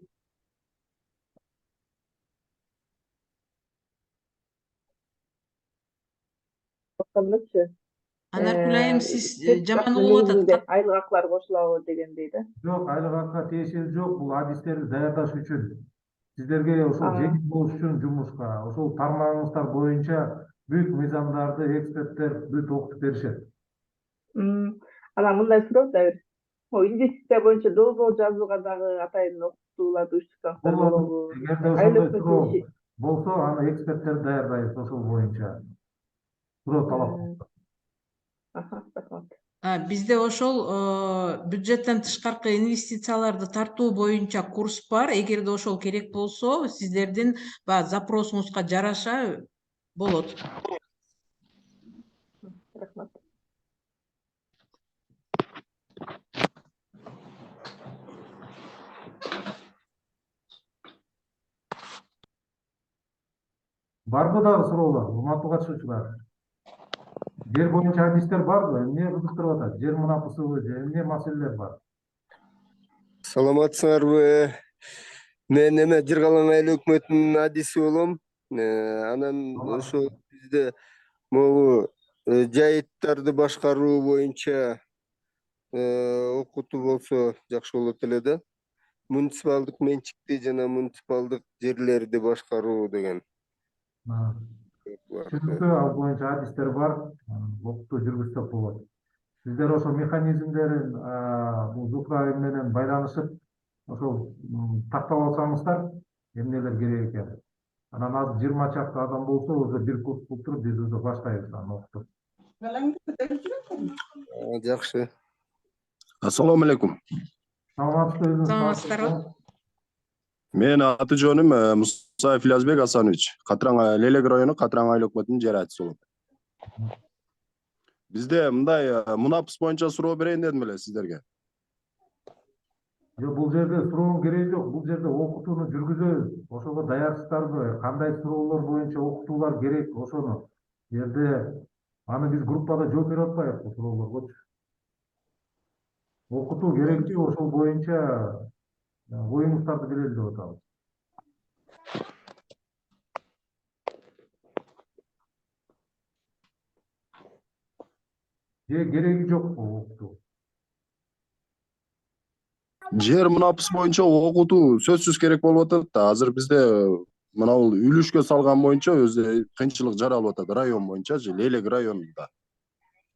[SPEAKER 7] Окугандачы.
[SPEAKER 3] Анаркүл айым, сиз жаман угуп атат.
[SPEAKER 7] Айлык акылар кошулабы дегендей да.
[SPEAKER 1] Жок, айлык акка тиешеси жок. Бул адистерди даярдаш үчүн. Сиздерге ошол жеңил болуш үчүн жумушка, ошол тармагыңыздар боюнча бүт мыйзамдарды эксперттер бүт окутуп беришет.
[SPEAKER 7] Анан мындай суроо да бир. Инвестиция боюнча долбоор жазууга дагы атайын окутууларды уюштурсаңыздар болобу?
[SPEAKER 1] Эгерде ошондой суроо болсо, аны эксперттер даярдайбыз ошол боюнча. Суроо талап.
[SPEAKER 7] Рахмат.
[SPEAKER 3] Бизде ошол бюджеттен тышкаркы инвестицияларды тартуу боюнча курс бар. Эгерде ошол керек болсо, сиздердин запросуңузга жараша болот.
[SPEAKER 7] Рахмат.
[SPEAKER 1] Барбы дагы суроолор, урматтуу катышуучулар? Жер боюнча адистер барбы? Эмне кызыктырып атат? Жер мунапысыбы же эмне маселелер бар?
[SPEAKER 8] Саламатсыңарбы? Мен эме Жыргалаң айыл өкмөтүнүн адиси болом. Анан ошо бизде могу жайыттарды башкаруу боюнча окутуу болсо жакшы болот эле да. Муниципалдык менчикти жана муниципалдык жерлерди башкаруу деген
[SPEAKER 1] А,
[SPEAKER 8] бар.
[SPEAKER 1] Түшүнүктүү, ал боюнча адистер бар, окутуу жүргүзсөк болот. Сиздер ошо механизмдерин бул Зухра менен байланышып, ошол тактап алсаңыздар, эмнелер керек экен. Анан азыр 20 чакты адам болсо, уже бир курс кылып туруп, биз уже баштайбыз аны окутуп.
[SPEAKER 8] Жакшы. Ассаламу алейкум.
[SPEAKER 1] Саламатсызбы, өзүңүз
[SPEAKER 3] Саламатсыздарбы?
[SPEAKER 1] саламатсызбы?
[SPEAKER 9] Мен аты жөнүм Мусаев Илязбек Асанович. Катраң Лелек району Катраң айыл өкмөтүнүн жер адиси болом. Бизде мындай мунапыс боюнча суроо берейин дедим эле сиздерге.
[SPEAKER 1] Жок, бул жерде суроонун кереги жок. Бул жерде окутууну жүргүзөбүз. Ошого даярсыздарбы? Кандай суроолор боюнча окутуулар керек? Ошону жерде аны биз группада жооп берип атпайбызбы суроолоргочу? Окутуу керектүү, ошол боюнча оюңуздарды берели деп атабыз. Же кереги жокпу окутуу?
[SPEAKER 9] Жер мунапыс боюнча окутуу сөзсүз керек болуп атат да. Азыр бизде мына бул үлүшкө салган боюнча өзү кыйынчылык жаралып атат район боюнча же Лелек районунда.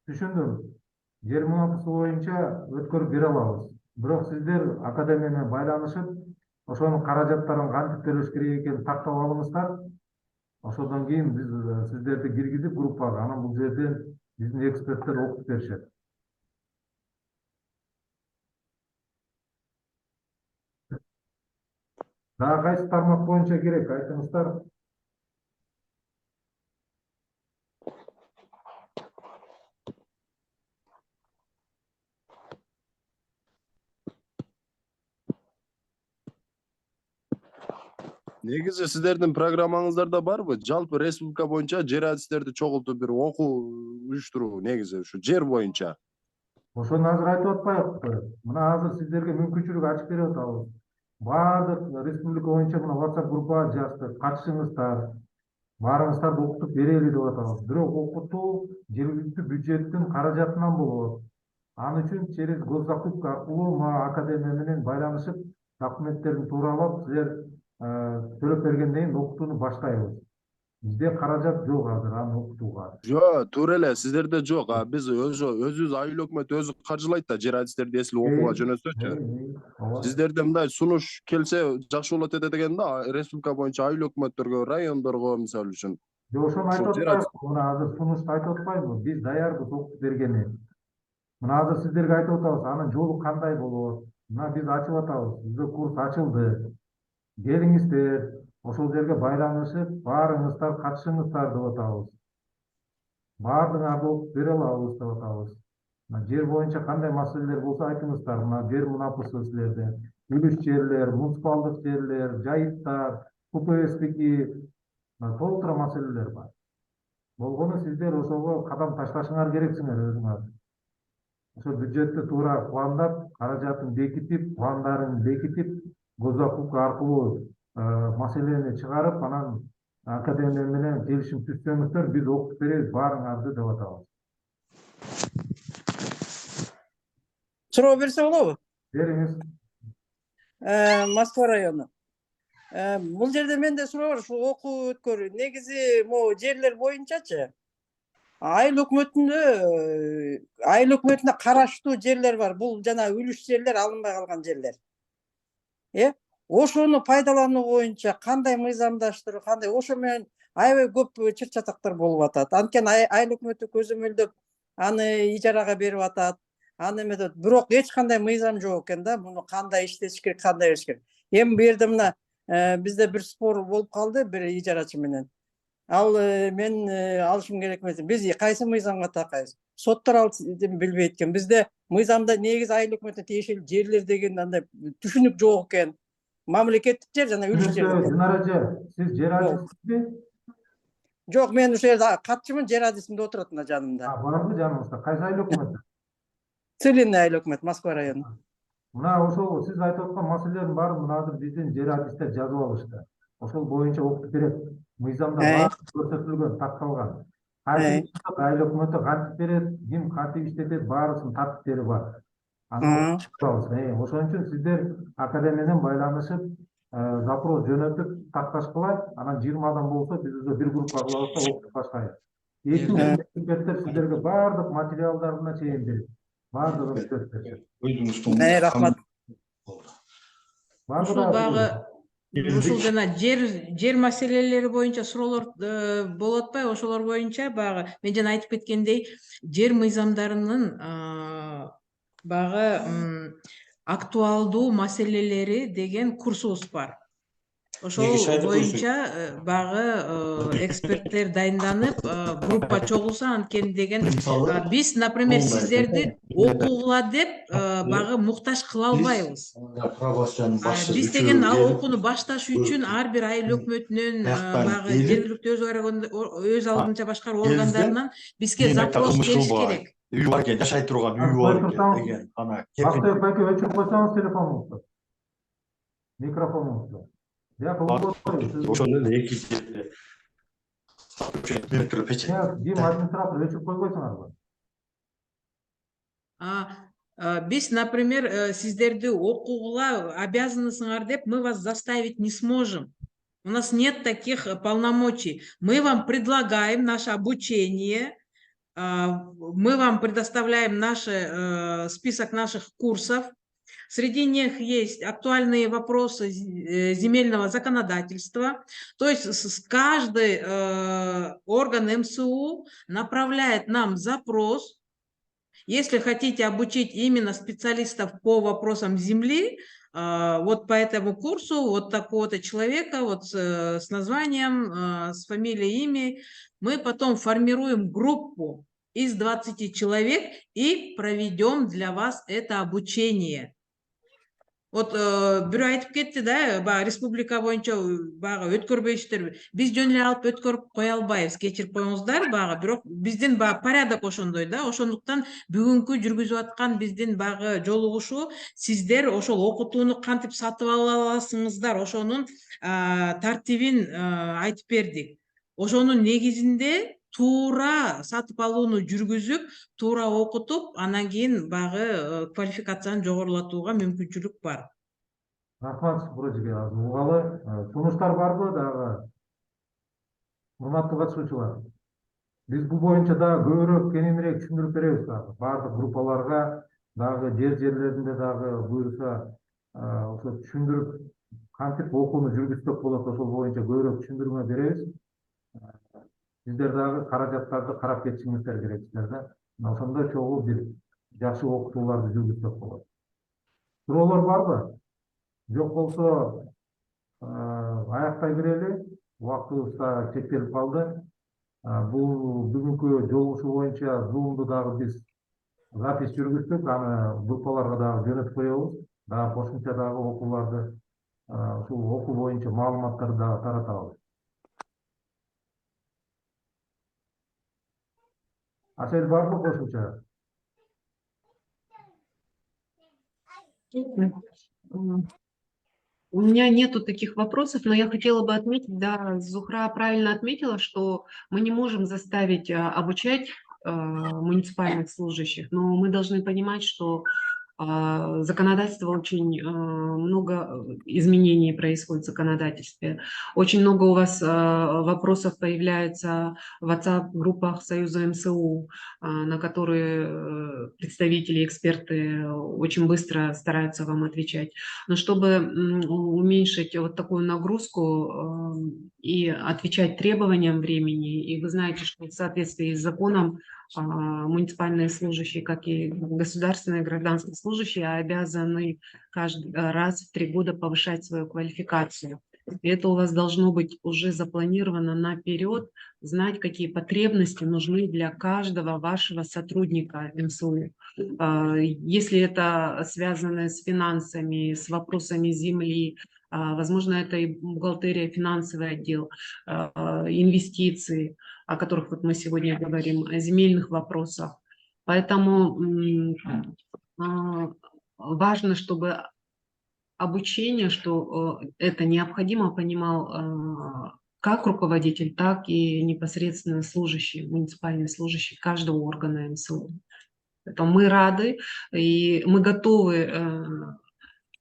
[SPEAKER 1] Түшүндүм. Жер мунапысы боюнча өткөрүп бере алабыз. Бирок сиздер академия менен байланышып, ошонун каражаттарын кантип төлөш керек экенин тактап алыңыздар. Ошодон кийин биз сиздерди киргизип группага, анан бул жерден биздин эксперттер окуп беришет. Дагы кайсы тармак боюнча керек, айтыңыздар.
[SPEAKER 9] Негизи сиздердин программаңыздарда барбы? Жалпы республика боюнча жер адистерди чогултуп бир окуу уюштуруу негизи ушу жер боюнча.
[SPEAKER 1] Ошону азыр айтып атпайбызбы? Мына азыр сиздерге мүмкүнчүлүк ачып берип атабыз. Баардык республика боюнча мына WhatsApp группага жаздык, катышыңыздар. Баарыңыздарды окутуп берели деп атабыз. Бирок окутуу жергиликтүү бюджеттин каражатынан болот. Ал үчүн через госзакупка аркылуу мына академия менен байланышып, документтерин тууралап, силер төлөп бергенден кийин окутууну баштайбыз. Бизде каражат жок азыр аны окутууга.
[SPEAKER 9] Жок, туура эле, сиздерде жок. Биз өзүбүз айыл өкмөтү өзү каржылайт да жер адистерди эсил окууга жөнөтсөчү. Сиздерде мындай сунуш келсе жакшы болот деген да, республика боюнча айыл өкмөттөргө, райондорго мисалы үчүн.
[SPEAKER 1] Жок, ошону айтып атпайбызбы? Мына азыр сунушту айтып атпайбызбы? Биз даярбыз окутуп бергени. Мына азыр сиздерге айтып атабыз, анын жолу кандай болот? Мына биз ачып атабыз, бизде курс ачылды. Келиңиздер, ошол жерге байланышып, баарыңыздар катышыңыздар деп атабыз. Баардыгыңарды окуп бере алабыз деп атабыз. Жер боюнча кандай маселелер болсо айтыңыздар. Мына жер мунапысы силерде, үлүш жерлер, муниципалдык жерлер, жайыттар, КПСдики толтура маселелер бар. Болгону сиздер ошого кадам ташташыңар керексиңер өзүңөр. Ошо бюджетти туура пландап, каражатын бекитип, пландарын бекитип, госзакупка аркылуу маселени чыгарып, анан академия менен келишим түзсөңүздөр, биз окуп беребиз баарыңарды деп атабыз.
[SPEAKER 10] Суроо берсе болобу?
[SPEAKER 1] Бериңиз.
[SPEAKER 10] Москва району. Бул жерде менде суроо бар, ушу окуу өткөрүү. Негизи могу жерлер боюнчачы айыл өкмөтүнө караштуу жерлер бар. Бул жана үлүш жерлер, алынбай калган жерлер. Ошону пайдалануу боюнча кандай мыйзамдаштыруу, кандай ошо менен аябай көп чыр-чатактар болуп атат. Анткени айыл өкмөтү көзөмөлдөп аны ижарага берип атат. Аны эметет, бирок эч кандай мыйзам жок экен да, муну кандай иштетиш керек, кандай эш керек. Эми бу жерде мына бизде бир спор болуп калды бир ижарачы менен. Ал мен алышым керек эмес. Биз кайсы мыйзамга такайбыз? Соттор ал билбейт экен. Бизде мыйзамда негизи айыл өкмөтүнө тиешелүү жерлер деген андай түшүнүк жок экен. Мамлекеттик жер жана үлүш жер.
[SPEAKER 1] Динара эже, сиз жер адисисизби?
[SPEAKER 10] Жок, мен ушул жерде катчымын, жер адисимде отурат мына жанымда.
[SPEAKER 1] Барбы жаныңызда? Кайсы айыл өкмөтү?
[SPEAKER 10] Целинный айыл өкмөт, Москва району.
[SPEAKER 1] Мына ошол сиз айтып аткан маселелердин баарын мына азыр биздин жер адистер жазып алышты. Ошол боюнча окутуп берет. Мыйзамда баары көрсөтүлгөн, такталган. Кантип айыл өкмөтү кантип берет, ким кантип иштетет, баарысынын тартиптери бар. Аны ошон үчүн сиздер академиядан байланышып, запрос жөнөтүп такташкыла, анан 20 адам болсо биз уже бир группа кылабыз да окутуп баштайбыз. Эксперттер сиздерге баардык материалдарына чейин берет. Баардыгын көрсөтөт.
[SPEAKER 10] Рахмат.
[SPEAKER 3] Ушул жана жер маселелери боюнча суроолор болуп атпайбы? Ошолор боюнча баягы мен жана айтып кеткендей, жер мыйзамдарынын баягы актуалдуу маселелери деген курсубуз бар. Ошол боюнча баягы эксперттер дайынданып, группа чогулса анткени деген биз, например, сиздерди окугула деп баягы муктаж кыла албайбыз. Биз деген ал окууну башташ үчүн ар бир айыл өкмөтүнөн, баягы жергиликтүү өз алдынча башкаруу органдарынан бизге запрос келиш керек.
[SPEAKER 11] Үй бар экен, жашай турган үй бар экен деген ана
[SPEAKER 1] Бактыбек байке өчүрүп койсоңуз телефонуңузду. Микрофонуңузду.
[SPEAKER 11] ошону эле эки жерде берип туруп печать.
[SPEAKER 1] Ким администратор өчүрүп койбойсуңарбы?
[SPEAKER 3] Биз, например, сиздерди окугула обязанысыңар деп мы вас заставить не сможем. У нас нет таких полномочий. Мы вам предлагаем наше обучение, мы вам предоставляем наш список наших курсов. Среди них есть актуальные вопросы земельного законодательства. То есть каждый орган МСУ направляет нам запрос. Если хотите обучить именно специалистов по вопросам земли, вот по этому курсу, вот такого-то человека, вот с названием, с фамилией, имя, мы потом формируем группу из 20 человек и проведем для вас это обучение. Вот бирөө айтып кетти да, баягы республика боюнча баягы өткөрбөйсүздөрбү? Биз жөн эле алып өткөрүп кое албайбыз, кечирип коюңуздар, баягы бирок биздин баягы порядок ошондой да. Ошондуктан бүгүнкү жүргүзүп аткан биздин баягы жолугушуу, сиздер ошол окутууну кантип сатып ала аласыңыздар, ошонун тартибин айтып бердик. Ошонун негизинде туура сатып алууну жүргүзүп, туура окутуп, анан кийин баягы квалификацияны жогорулатууга мүмкүнчүлүк бар.
[SPEAKER 1] Рахмат, Бурожиге, угалы. Сунуштар барбы дагы? Урматтуу катышуучулар. Биз бул боюнча дагы көбүрөөк, кененирээк түшүндүрүп беребиз дагы. Бардык группаларга дагы жерлеринде дагы буюрса, ошо түшүндүрүп, кантип окууну жүргүзсөк болот, ошол боюнча көбүрөөк түшүндүрмө беребиз. Сиздер дагы каражаттарды карап кетишиңиздер керек силер да. Ошондо чогуу бир жакшы окутууларды жүргүзсөк болот. Суроолор барбы? Жок болсо аяктай берели. Убактыбыз да чектелип калды. Бул бүгүнкү жолугушуу боюнча Zoom'ду дагы биз запись жүргүздүк, аны группаларга дагы жөнөтүп коебуз. Дагы кошумча дагы окууларды, ушул окуу боюнча маалыматтарды дагы таратабыз. Асель, барбы кошумча?
[SPEAKER 2] У меня нету таких вопросов, но я хотела бы отметить, да, Зухра правильно отметила, что мы не можем заставить обучать муниципальных служащих, но мы должны понимать, что законодательство очень много изменений происходит в законодательстве. Очень много у вас вопросов появляется в WhatsApp-группах Союза МСУ, на которые представители, эксперты очень быстро стараются вам отвечать. Но чтобы уменьшить вот такую нагрузку и отвечать требованиям времени, и вы знаете, что в соответствии с законом муниципальные служащие, как и государственные гражданские служащие, обязаны каждый раз в 3 года повышать свою квалификацию. Это у вас должно быть уже запланировано наперед, знать, какие потребности нужны для каждого вашего сотрудника МСУ. Если это связано с финансами, с вопросами земли, возможно, это и бухгалтерия, финансовый отдел, инвестиции, о которых вот мы сегодня говорим, о земельных вопросах. Поэтому важно, чтобы обучение, что это необходимо, понимал как руководитель, так и непосредственно служащий, муниципальный служащий каждого органа МСУ. Поэтому мы рады и мы готовы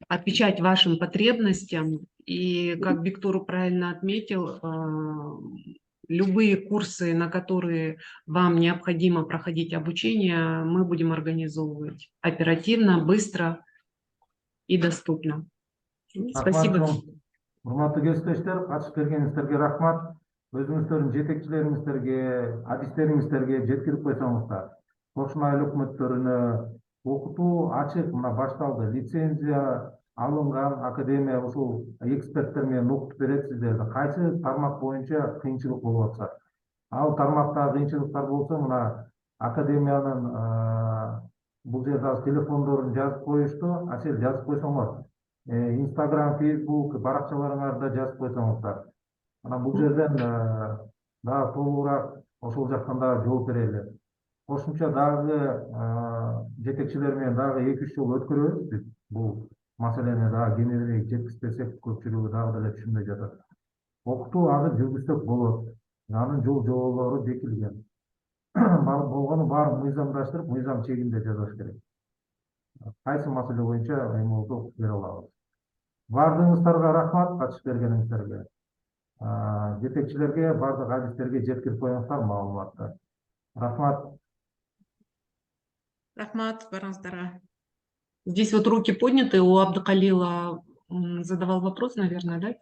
[SPEAKER 2] отвечать вашим потребностям. И, как Виктор правильно отметил, любые курсы, на которые вам необходимо проходить обучение, мы будем организовывать оперативно, быстро и доступно. Спасибо.
[SPEAKER 1] Урматтуу кесиптештер, катышып келгениңиздерге рахмат. Өзүңүздөрдүн жетекчилериңиздерге, адистериңиздерге жеткирип койсоңуздар. Кошуна айыл өкмөттөрүнө окутуу ачык, мына башталды. Лицензия алынган академия ушул эксперттер менен окутуп берет сиздерди. Кайсы тармак боюнча кыйынчылык болуп атса. Ал тармакта кыйынчылыктар болсо, мына академиянын бул жерде телефондорун жазып коюшту. Асел жазып койсоңор. Instagram, Facebook баракчаларыңарда жазып койсоңуздар. Анан бул жерден дагы толугураак ошол жактан дагы жооп берели. Кошумча дагы жетекчилер менен дагы 2-3 жолу өткөрөбүз биз. Бул маселени дагы кеңирээк жеткизбесек, көпчүлүгү дагы деле түшүнбөй жатат. Окутуу азыр жүргүзсөк болот. Анын жол жоболору бекилген. Болгону баарын мыйзамдаштырып, мыйзам чегинде жасаш керек. Кайсы маселе боюнча эми окуп бере алабыз. Бардыгыңыздарга рахмат, катышып бергениңиздерге. Жетекчилерге, бардык адистерге жеткирип коюңуздар маалыматты. Рахмат.
[SPEAKER 3] Рахмат барыңыздарга.
[SPEAKER 2] Здесь вот руки подняты, у Абдыкалила задавал вопрос, наверное, да?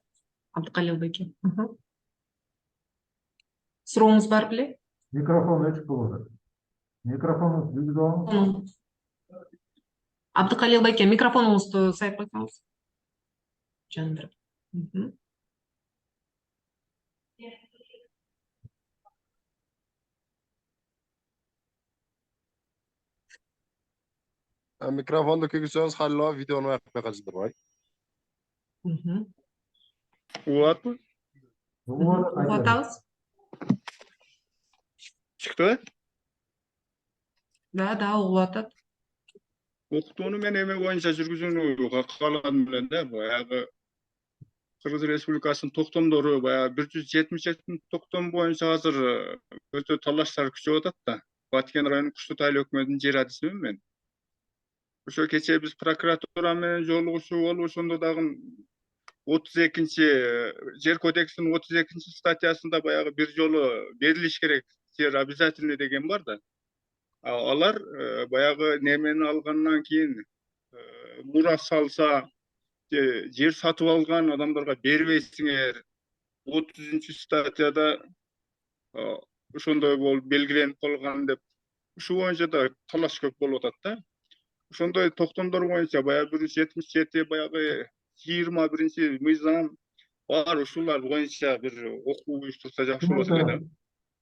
[SPEAKER 2] Абдыкалил Беки. Сурооңуз бар беле?
[SPEAKER 1] Микрофон өчүп болот. Микрофонуңузду бүгүп алыңыз.
[SPEAKER 2] Абдыкалил Беки, микрофонуңузду сайып койсоңуз. Жандырып.
[SPEAKER 9] Микрофонду күйгүзсөңүз халло, видеону калдырбай.
[SPEAKER 8] Угуп атпы?
[SPEAKER 2] Угуп атабыз.
[SPEAKER 8] Чыктыбы?
[SPEAKER 2] Да, угуп атат.
[SPEAKER 8] Окутууну мен эме боюнча жүргүзүүнү каалаган белен да, баягы Кыргыз Республикасынын токтомдору баягы 177 токтом боюнча азыр өтө талаштар күчөп атат да. Баткен районунун Куштут айыл өкмөтүнүн жер адисимин мен. Ошо кечээ биз прокуратура менен жолугушуу болуп, ошондо дагы 32 жер кодексинин 32 статьясында баягы бир жолу берилиш керек, жер обязательный деген бар да. Алар баягы немени алгандан кийин мура салса, жер сатып алган адамдарга бербейсиңер. 30 статьяда ошондой болуп белгиленип калган деп. Ушу боюнча да талаш көп болуп атат да. Ошондой токтомдор боюнча баягы 177 баягы 21 мыйзам бар, ушулар боюнча бир окуу уюштурса жакшы болот эле.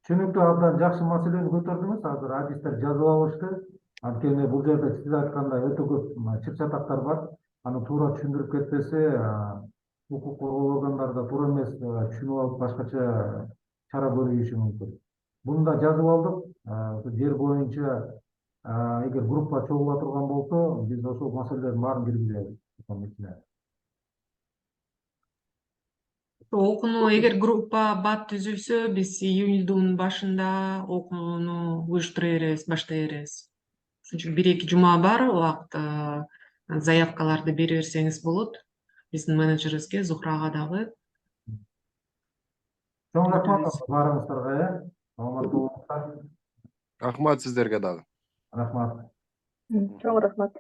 [SPEAKER 1] Түшүнүктүү, абдан жакшы маселени көтөрдүңүз. Азыр адистер жазып алышты. Анткени бул жерде сиз айткандай өтө көп чыпчатактар бар. Аны туура түшүндүрүп кетпесе, укук коргоо органдары да туура эмес түшүнүп алып башкача чара көрүшү мүмкүн. Буну да жазып алдык. Жер боюнча эгер группа чогула турган болсо, биз ошол маселелердин баарын киргизебиз.
[SPEAKER 2] Окууну эгер группа бат түзүлсө, биз июньдун башында окууну уюштура беребиз, баштай беребиз. Ошон үчүн 1-2 жума бар убакыт, заявкаларды бере берсеңиз болот. Биздин менеджерибизге, Зухрага дагы.
[SPEAKER 1] Чоң рахмат баарыңыздарга, саламаттуу болуңуздар.
[SPEAKER 9] Рахмат сиздерге дагы.
[SPEAKER 1] Рахмат.
[SPEAKER 7] Чоң рахмат.